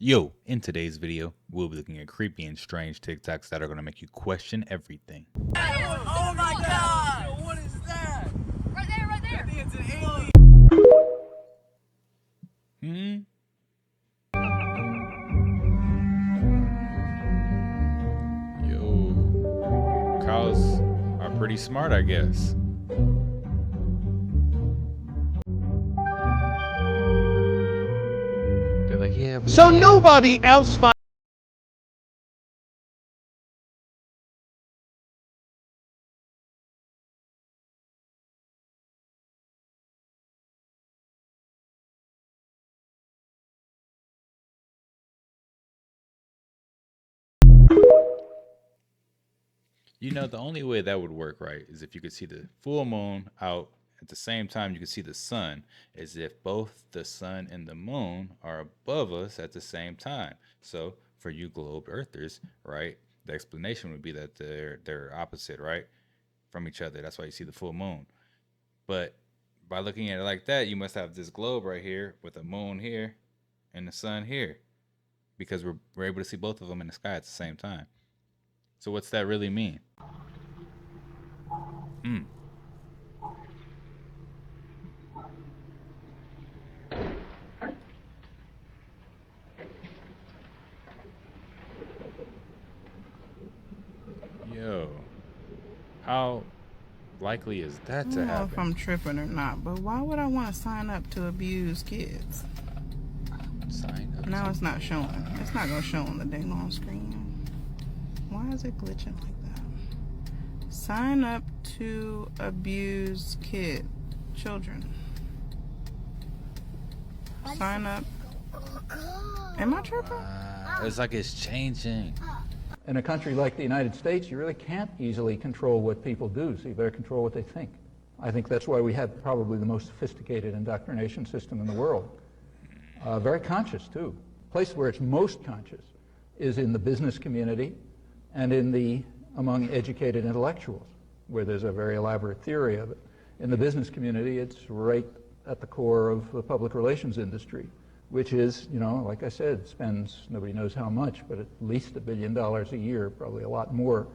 Yo, in today's video, we'll be looking at creepy and strange TikToks that are going to make you question everything. Oh my god! Yo, what is that? Right there, right there! I think it's an alien. Yo, cows are pretty smart, I guess. They're like, yeah, but So nobody else finds. you know, the only way that would work, right, is if you could see the full moon out at the same time you could see the sun, as if both the sun and the moon are above us at the same time. So for you globe earthers, right, the explanation would be that they're opposite, right, from each other. That's why you see the full moon. But by looking at it like that, you must have this globe right here with the moon here and the sun here, because we're able to see both of them in the sky at the same time. So what's that really mean? Yo, how likely is that I to don't know if happen? I'm tripping or not, but why would I want to sign up to abuse kids? Sign up. Now it's not showing. It's not going to show on the dang on screen. Why is it glitching like that? Sign up to abuse children. Sign up. Am I tripping? It's like it's changing. In a country like the United States, you really can't easily control what people do, so you better control what they think. I think that's why we have probably the most sophisticated indoctrination system in the world. Very conscious, too. The place where it's most conscious is in the business community and among educated intellectuals, where there's a very elaborate theory of it. In the business community, it's right at the core of the public relations industry, which is, you know, like I said, spends nobody knows how much, but at least $1 billion a year, probably a lot more,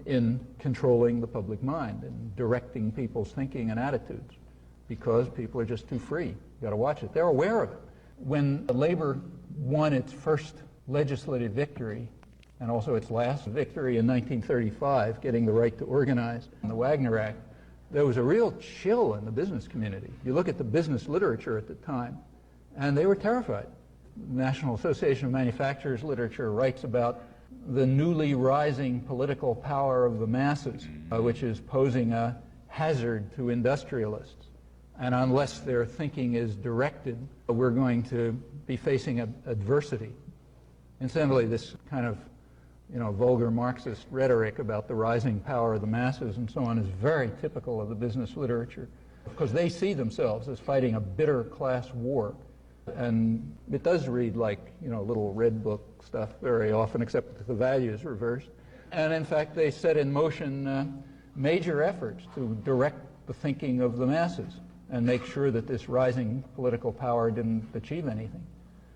in controlling the public mind and directing people's thinking and attitudes, because people are just too free. You got to watch it. They're aware of it. When Labor won its first legislative victory, and also its last victory in 1935, getting the right to organize, in the Wagner Act, there was a real chill in the business community. You look at the business literature at the time, and they were terrified. The National Association of Manufacturers literature writes about the newly rising political power of the masses, which is posing a hazard to industrialists. And unless their thinking is directed, we're going to be facing adversity. Incidentally, this kind of vulgar Marxist rhetoric about the rising power of the masses and so on is very typical of the business literature, because they see themselves as fighting a bitter class war. And it does read like, little red book stuff very often, except that the value is reversed. And in fact, they set in motion major efforts to direct the thinking of the masses and make sure that this rising political power didn't achieve anything.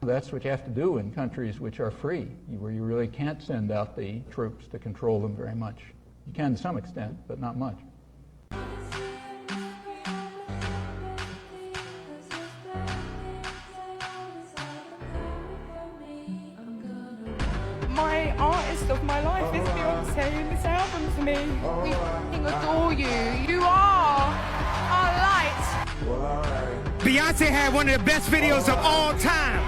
That's what you have to do in countries which are free, where you really can't send out the troops to control them very much. You can to some extent, but not much. My artist of my life is Beyonce in this album to me. We f***ing adore you. You are our light. Beyonce had one of the best videos of all time.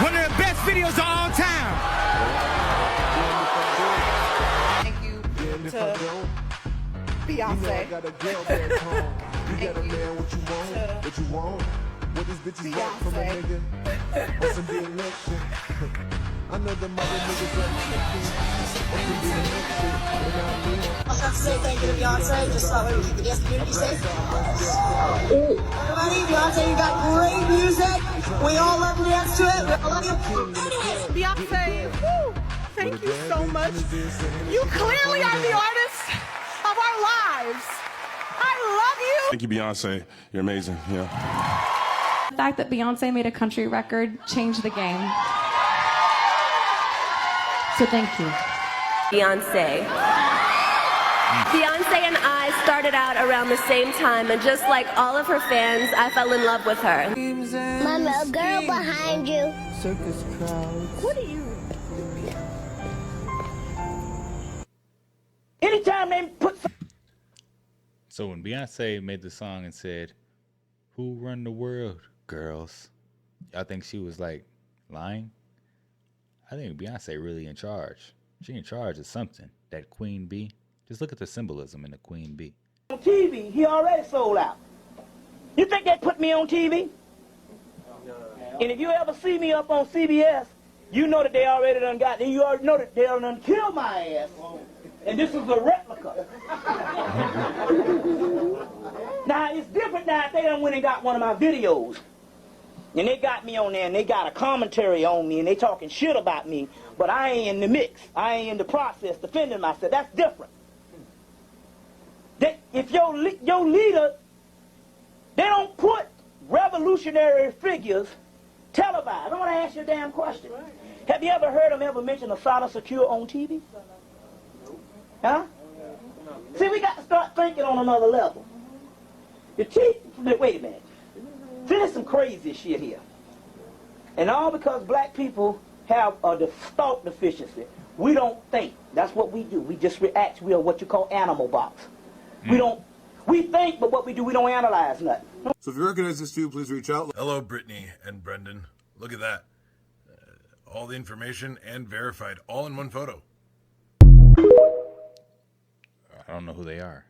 One of the best videos of all time. Thank you to Beyonce. Thank you to Beyonce. I know the mother niggas I have to say thank you to Beyonce, just so we keep the guest community safe. Everybody, Beyonce, you got great music. We all love to dance to it. We all love you. Beyonce, woo, thank you so much. You clearly are the artist of our lives. I love you. Thank you, Beyonce. You're amazing. Yeah. fact that Beyonce made a country record changed the game. So thank you. Beyonce. Beyonce and I started out around the same time, and just like all of her fans, I fell in love with her. Mama, a girl behind you. Circus crowds. What are you? Anytime they put So when Beyonce made the song and said, "Who run the world, girls?" I think she was like lying. I think Beyonce really in charge. She in charge of something. That queen bee. Just look at the symbolism in the queen bee. on TV, he already sold out. You think they put me on TV? And if you ever see me up on CBS, you know that they already done got, you already know that they done killed my ass. And this is a replica. Now, it's different now if they done went and got one of my videos. And they got me on there and they got a commentary on me and they talking shit about me, but I ain't in the mix. I ain't in the process defending myself. That's different. If your leader, they don't put revolutionary figures televised. I want to ask you a damn question. Have you ever heard them ever mention Assata Secure on TV? Huh? See, we got to start thinking on another level. Wait a minute. See, there's some crazy shit here. And all because black people have a thought deficiency. We don't think. That's what we do. We just react. We are what you call animal box. We think, but what we do, we don't analyze nothing. So if you recognize this too, please reach out. Hello, Brittany and Brendan. Look at that. All the information and verified, all in one photo. I don't know who they are.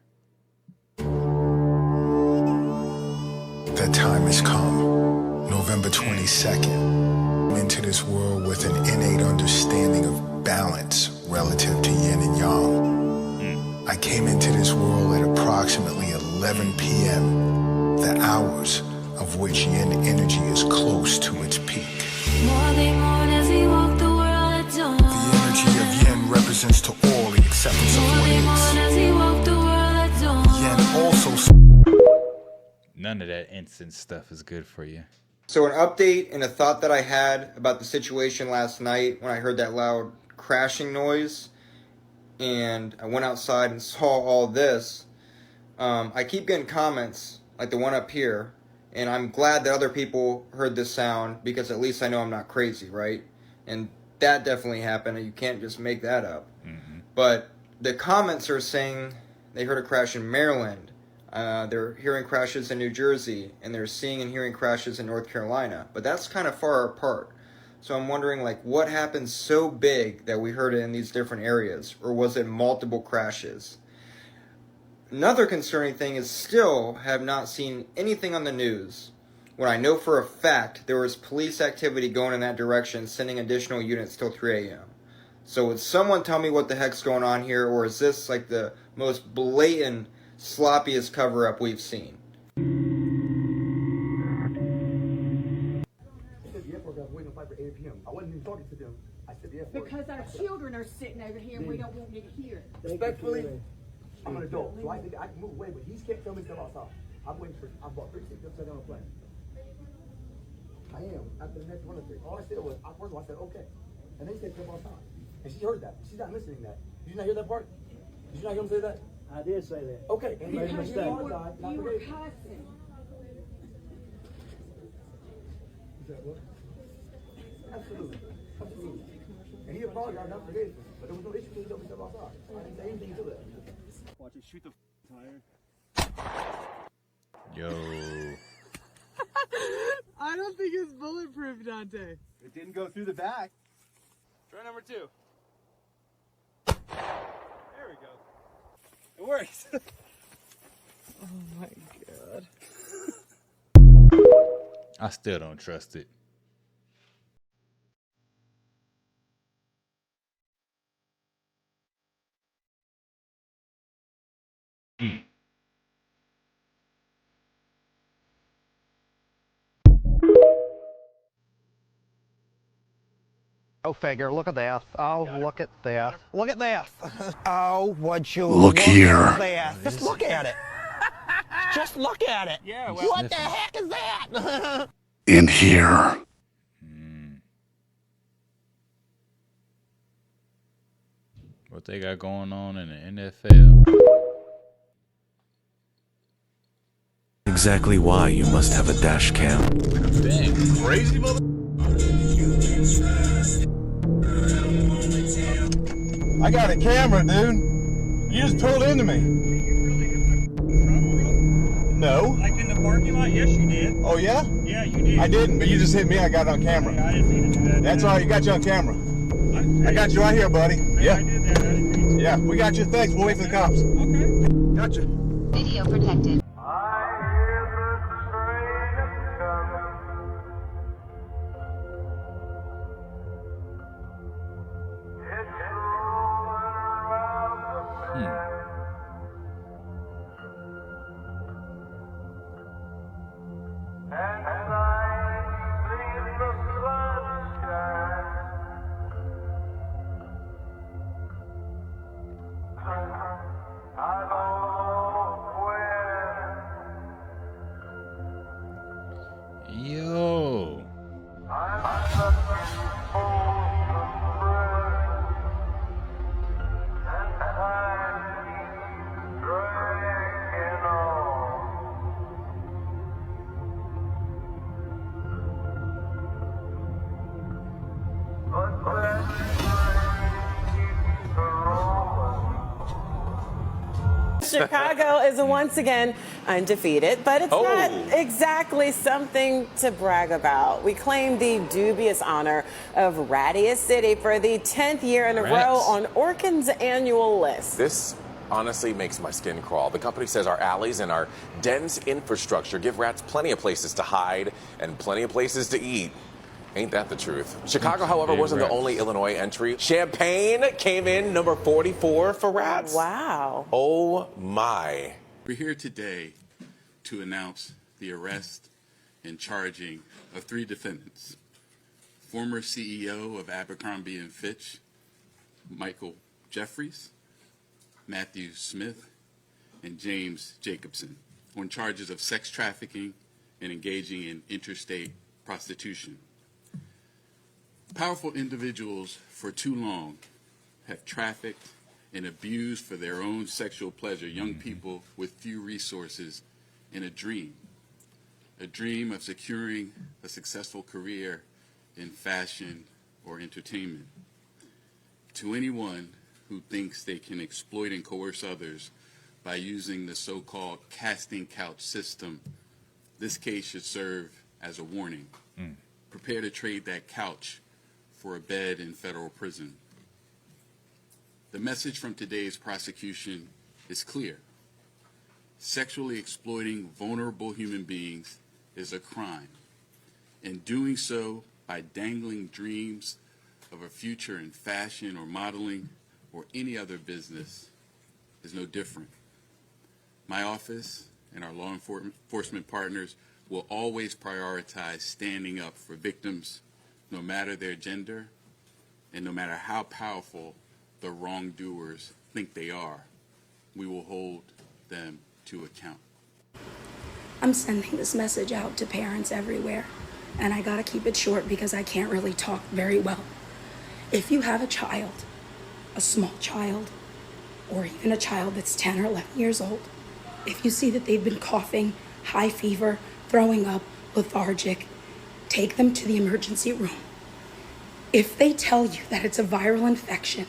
The time has come. November 22nd. Into this world with an innate understanding of balance relative to yin and yang. I came into this world at approximately 11 p.m., the hours of which yin energy is close to its peak. The energy of yin represents to all the acceptance of what is. Yin also... None of that instant stuff is good for you. So an update and a thought that I had about the situation last night when I heard that loud crashing noise and I went outside and saw all this. I keep getting comments like the one up here, and I'm glad that other people heard this sound because at least I know I'm not crazy, right? And that definitely happened, and you can't just make that up. Mm-hmm. But the comments are saying they heard a crash in Maryland. They're hearing crashes in New Jersey, and they're seeing and hearing crashes in North Carolina. But that's kind of far apart. So I'm wondering, like, what happened so big that we heard it in these different areas? Or was it multiple crashes? Another concerning thing is still have not seen anything on the news when I know for a fact there was police activity going in that direction, sending additional units till 3 a.m. So would someone tell me what the heck's going on here, or is this like the most blatant, sloppiest cover-up we've seen? I wasn't even talking to them. I said the F word. Because our children are sitting over here and we don't want you to hear it. Respectfully, I'm an adult, so I can move away, but he can't tell me to step outside. I'm waiting for, I bought 3 tickets to on a plane. I am, after the next one of 3. All I said was, first of all, I said, okay. And then he said, step outside. And she heard that. She's not listening to that. Did you not hear that part? Did you not hear him say that? I did say that. Okay. And he made a mistake. You were cussing. Is that what? Absolutely. Absolutely. And he apologized, not forgave me. But there was no issue because he told me to step outside. I didn't say anything to that. Watch it, shoot the tire. Yo. I don't think it's bulletproof, Dante. It didn't go through the back. Try number 2. There we go. It works. Oh my god. I still don't trust it. Go figure. Look at that. Oh, look at that. Look at that. Oh, would you Look here. At that. Just look at it. Just look at it. Yeah, well, what the heck is that? in here. What they got going on in the NFL? Exactly why you must have a dash cam. Dang. Crazy mother. I got a camera, dude. You just pulled into me. No. Like in the parking lot? Yes, you did. Oh, yeah? Yeah, you did. I didn't, but you just hit me. I got it on camera. I didn't mean to do that. That's all right. You got you on camera. I got you right here, buddy. Yeah. I did that. I didn't mean to. Yeah, we got you. Thanks. We'll wait for the cops. Okay. Gotcha. Video protected. Yo. Chicago is once again undefeated, but it's not exactly something to brag about. We claim the dubious honor of rattiest city for the 10th year in a row on Orkin's annual list. This honestly makes my skin crawl. The company says our alleys and our dense infrastructure give rats plenty of places to hide and plenty of places to eat. Ain't that the truth? Chicago, however, wasn't the only Illinois entry. Champaign came in number 44 for rats. Wow. Oh, my. We're here today to announce the arrest and charging of 3 defendants. Former CEO of Abercrombie & Fitch, Michael Jeffries, Matthew Smith, and James Jacobson on charges of sex trafficking and engaging in interstate prostitution. Powerful individuals for too long have trafficked and abused for their own sexual pleasure young people with few resources and a dream of securing a successful career in fashion or entertainment. To anyone who thinks they can exploit and coerce others by using the so-called casting couch system, this case should serve as a warning. Prepare to trade that couch for a bed in federal prison. The message from today's prosecution is clear. Sexually exploiting vulnerable human beings is a crime, and doing so by dangling dreams of a future in fashion or modeling or any other business is no different. My office and our law enforcement partners will always prioritize standing up for victims, no matter their gender, and no matter how powerful the wrongdoers think they are. We will hold them to account. I'm sending this message out to parents everywhere, and I gotta keep it short because I can't really talk very well. If you have a child, a small child, or even a child that's 10 or 11 years old, if you see that they've been coughing, high fever, throwing up, lethargic, take them to the emergency room. If they tell you that it's a viral infection,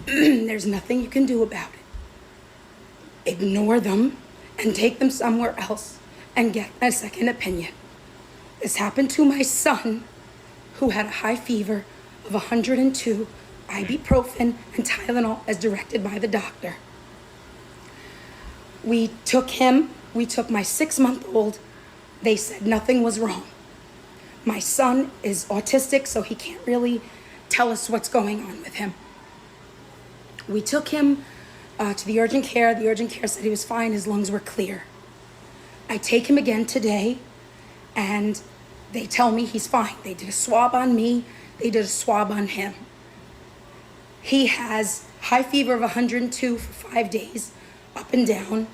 there's nothing you can do about it. Ignore them and take them somewhere else and get a second opinion. This happened to my son, who had a high fever of 102, ibuprofen and Tylenol as directed by the doctor. We took my 6-month-old. They said nothing was wrong. My son is autistic, so he can't really tell us what's going on with him. We took him to the urgent care. The urgent care said he was fine, his lungs were clear. I take him again today, and they tell me he's fine. They did a swab on me, they did a swab on him. He has high fever of 102 for 5 days, up and down.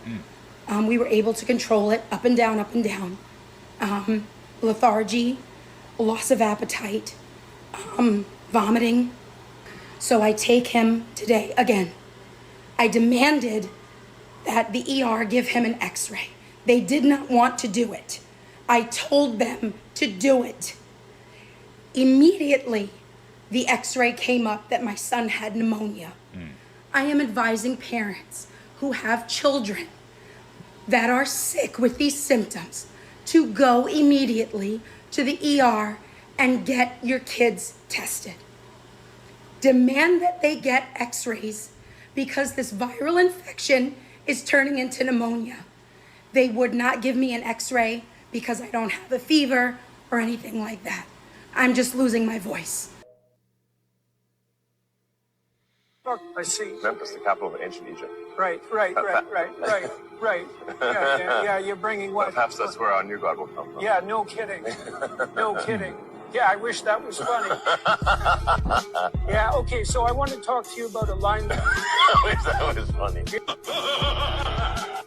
We were able to control it, up and down, up and down. lethargy, loss of appetite, vomiting. So I take him today again. I demanded that the ER give him an x-ray. They did not want to do it. I told them to do it. Immediately, the x-ray came up that my son had pneumonia. I am advising parents who have children that are sick with these symptoms to go immediately to the ER and get your kids tested. Demand that they get x-rays because this viral infection is turning into pneumonia. They would not give me an x-ray because I don't have a fever or anything like that. I'm just losing my voice. I see. Memphis, the capital of ancient Egypt. Right. Yeah, you're bringing what? Perhaps that's where our new God will come from. Yeah, no kidding. No kidding. Yeah, I wish that was funny. Yeah, okay, so I want to talk to you about alignment. I wish that was funny.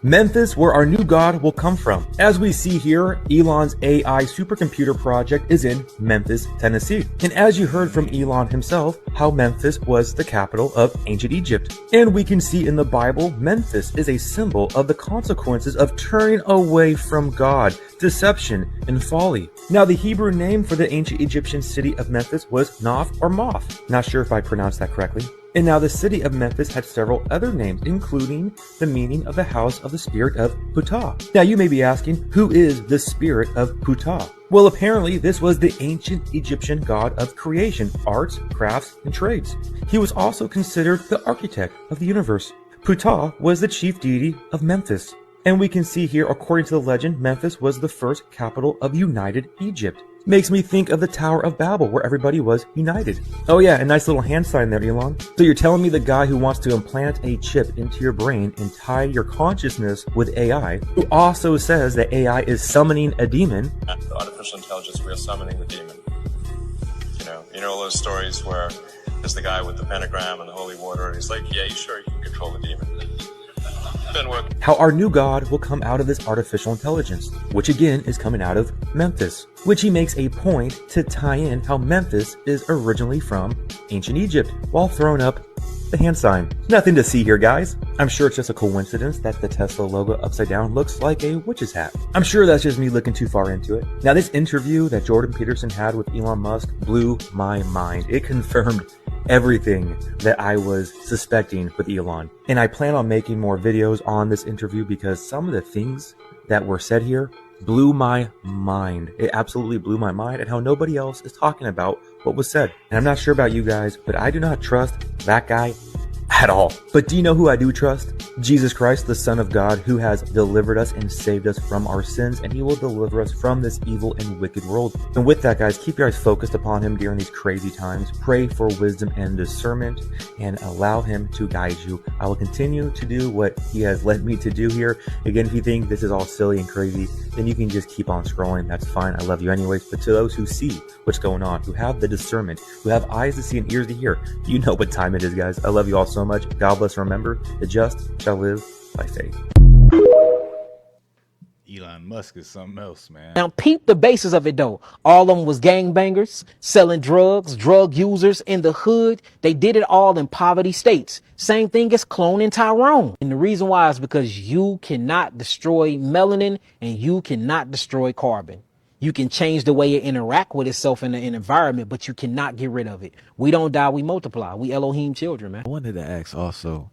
Memphis, where our new God will come from. As we see here, Elon's AI supercomputer project is in Memphis, Tennessee. And as you heard from Elon himself, how Memphis was the capital of ancient Egypt. And we can see in the Bible, Memphis is a symbol of the consequences of turning away from God, deception, and folly. Now, the Hebrew name for the ancient Egyptian city of Memphis was Noth or Moth. Not sure if I pronounced that correctly. And now the city of Memphis had several other names, including the meaning of the house of the spirit of Ptah. Now you may be asking, who is the spirit of Ptah? Well, apparently this was the ancient Egyptian god of creation, arts, crafts, and trades. He was also considered the architect of the universe. Ptah was the chief deity of Memphis. And we can see here, according to the legend, Memphis was the first capital of United Egypt. Makes me think of the Tower of Babel, where everybody was united. Oh yeah, a nice little hand sign there, Elon. So you're telling me the guy who wants to implant a chip into your brain and tie your consciousness with AI, who also says that AI is summoning a demon. The artificial intelligence, we are summoning the demon. You know all those stories where there's the guy with the pentagram and the holy water, and he's like, yeah, you sure you can control the demon? How our new god will come out of this artificial intelligence, which again is coming out of Memphis, which he makes a point to tie in how Memphis is originally from ancient Egypt, while throwing up the hand sign. Nothing to see here, guys. I'm sure it's just a coincidence that the Tesla logo upside down looks like a witch's hat. I'm sure that's just me looking too far into it. Now, this interview that Jordan Peterson had with Elon Musk blew my mind. It confirmed everything that I was suspecting with Elon. And I plan on making more videos on this interview because some of the things that were said here blew my mind. It absolutely blew my mind, and how nobody else is talking about what was said. And I'm not sure about you guys, but I do not trust that guy at all. But do you know who I do trust? Jesus Christ, the Son of God, who has delivered us and saved us from our sins, and he will deliver us from this evil and wicked world. And with that, guys, keep your eyes focused upon him during these crazy times. Pray for wisdom and discernment, and allow him to guide you. I will continue to do what he has led me to do here. Again, if you think this is all silly and crazy, then you can just keep on scrolling. That's fine. I love you anyways. But to those who see what's going on, who have the discernment, who have eyes to see and ears to hear, you know what time it is, guys. I love you all so much. God bless. Remember, the just shall live by faith. Elon Musk is something else, man. Now peep the basis of it though. All of them was gangbangers, selling drugs, drug users in the hood. They did it all in poverty states. Same thing as cloning Tyrone. And the reason why is because you cannot destroy melanin and you cannot destroy carbon. You can change the way it interact with itself in the environment, but you cannot get rid of it. We don't die, we multiply. We Elohim children, man. I wanted to ask also,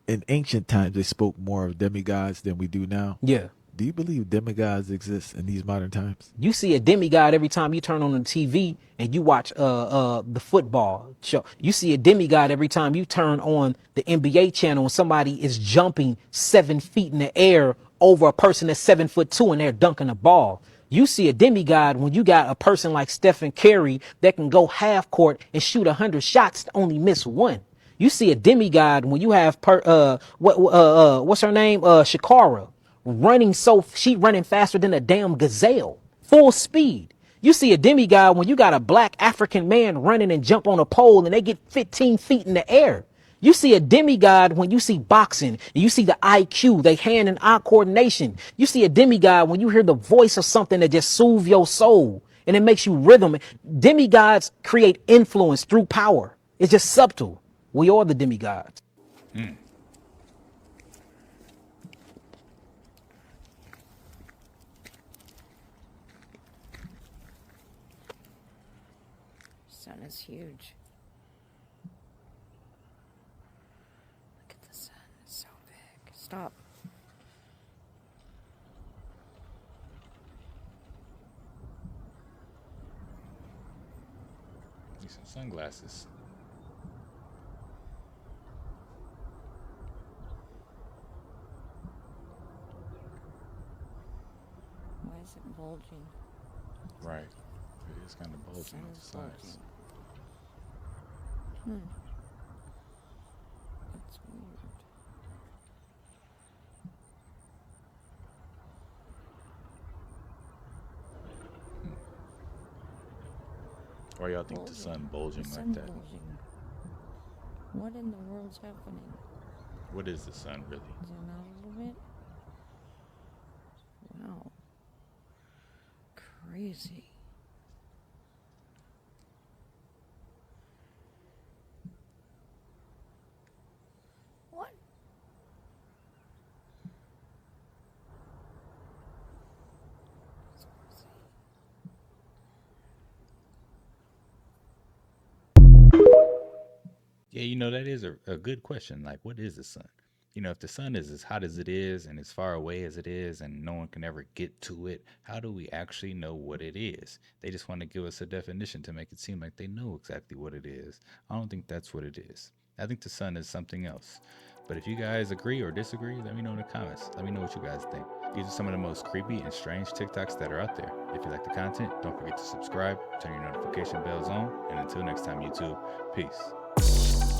in ancient times, they spoke more of demigods than we do now. Yeah. Do you believe demigods exist in these modern times? You see a demigod every time you turn on the TV and you watch the football show. You see a demigod every time you turn on the NBA channel and somebody is jumping 7 feet in the air over a person that's 7'2" and they're dunking a ball. You see a demigod when you got a person like Stephen Curry that can go half court and shoot 100 shots to only miss one. You see a demigod when you have what's her name? Shakara running she running faster than a damn gazelle, full speed. You see a demigod when you got a black African man running and jump on a pole and they get 15 feet in the air. You see a demigod when you see boxing, and you see the IQ, the hand and eye coordination. You see a demigod when you hear the voice of something that just soothes your soul and it makes you rhythm. Demigods create influence through power. It's just subtle. We are the demigods. Mm. Sun is huge. Look at the sun. It's so big. Stop. Need some sunglasses. Why is it bulging? Right. It is kind of bulging on the sides. That's weird. Why y'all think the sun bulging The like that? bulging. What in the world's happening? What is the sun really? Zoom out a little bit. Wow. Crazy. What? Yeah, you know, that is a good question. Like, what is the sun? You know, if the sun is as hot as it is and as far away as it is and no one can ever get to it, how do we actually know what it is? They just want to give us a definition to make it seem like they know exactly what it is. I don't think that's what it is. I think the sun is something else. But if you guys agree or disagree, let me know in the comments. Let me know what you guys think. These are some of the most creepy and strange TikToks that are out there. If you like the content, don't forget to subscribe, turn your notification bells on, and until next time, YouTube, peace.